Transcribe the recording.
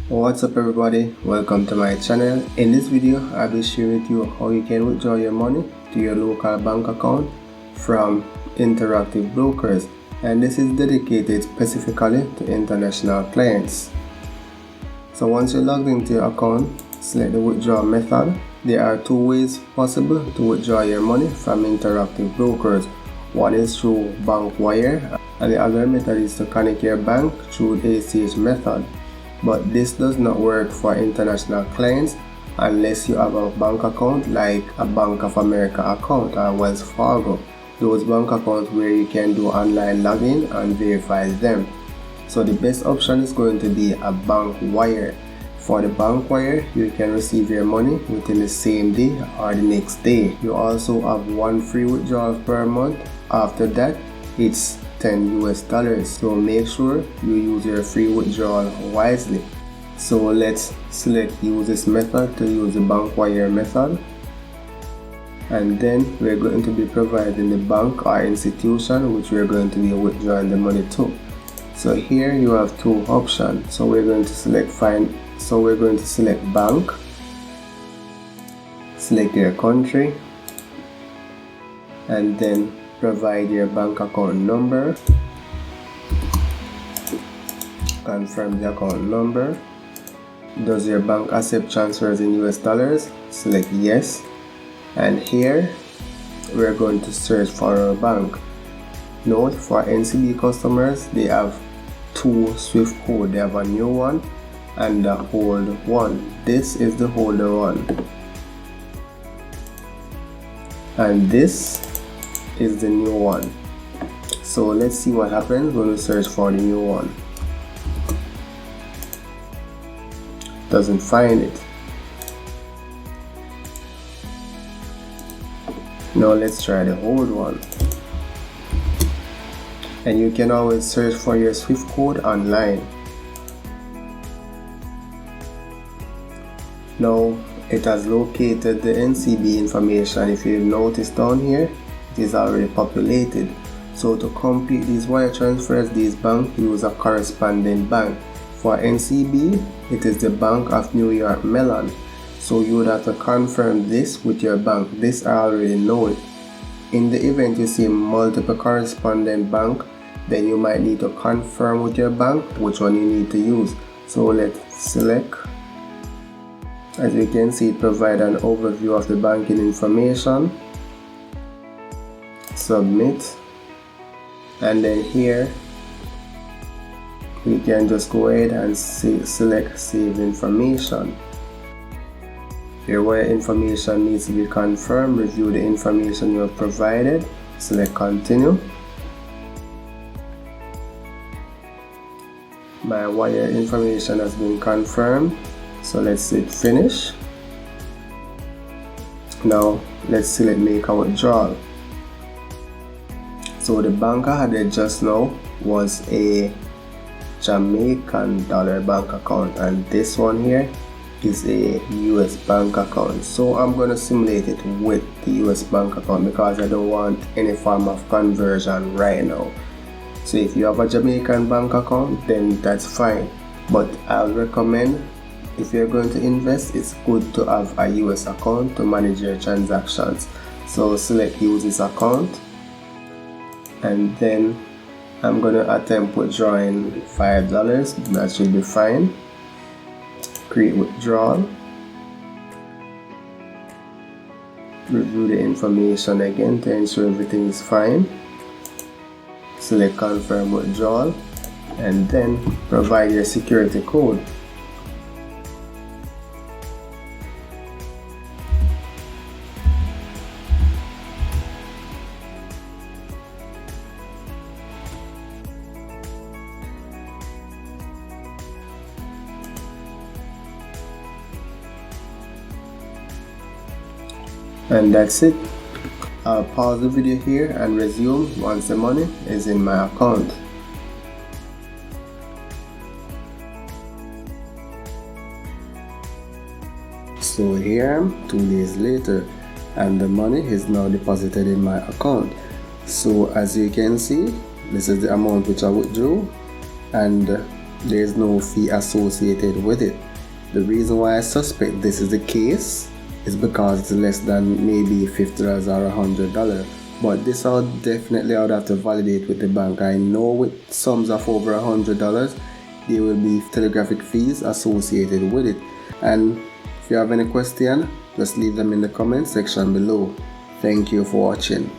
What's up everybody, welcome to my channel. In this video I'll be sharing with you how you can withdraw your money to your local bank account from interactive brokers, and this is dedicated specifically to international clients. So once you're logged into your account, select the withdrawal method. There are two ways possible to withdraw your money from interactive brokers. One is through bank wire, and the other method is to connect your bank through the ACH method. But this does not work for international clients unless you have a bank account like a Bank of America account or Wells Fargo. Those bank accounts where you can do online login and verify them. So the best option is going to be a bank wire. For the bank wire, you can receive your money within the same day or the next day. You also have one free withdrawal per month. After that, it's $10. So make sure you use your free withdrawal wisely. So let's select use this method to use the bank wire method, and then we're going to be providing the bank or institution which we're going to be withdrawing the money to. So here you have two options. So we're going to select bank, select your country, and then provide your bank account number, confirm the account number. Does your bank accept transfers in US dollars? Select yes, and here we're going to search for our bank. Note, for NCB customers, they have two SWIFT code. They have a new one and the old one. This is the older one, and this is the new one. So let's see what happens when we search for the new one. Doesn't find it. Now let's try the old one. And you can always search for your SWIFT code online. Now it has located the NCB information. If you notice down here, it is already populated. So to complete these wire transfers, these banks use a corresponding bank. For NCB, it is the Bank of New York Mellon. So you would have to confirm this with your bank. This I already know it. In the event you see multiple correspondent bank, then you might need to confirm with your bank which one you need to use. So let's select. As you can see, it provides an overview of the banking information. Submit, and then here we can just go ahead and select save information. Your wire information needs to be confirmed. Review the information you have provided. Select continue. My wire information has been confirmed, so let's hit finish. Now let's select make a withdrawal. So the bank I had just now was a Jamaican dollar bank account, and this one here is a US bank account. So I'm going to simulate it with the US bank account because I don't want any form of conversion right now. So if you have a Jamaican bank account, then that's fine, but I'll recommend, if you're going to invest, it's good to have a US account to manage your transactions. So select use this account, and then I'm going to attempt withdrawing $5. That should be fine. Create withdrawal. Review the information again to ensure everything is fine. Select confirm withdrawal, and then provide your security code. And that's it. I'll pause the video here and resume once the money is in my account. So here I am 2 days later, and the money is now deposited in my account. So as you can see, this is the amount which I withdrew, and there is no fee associated with it. The reason why I suspect this is the case is because it's less than maybe $50 or $100. But this I would have to validate with the bank. I know with sums of over $100, there will be telegraphic fees associated with it. And if you have any question, just leave them in the comment section below. Thank you for watching.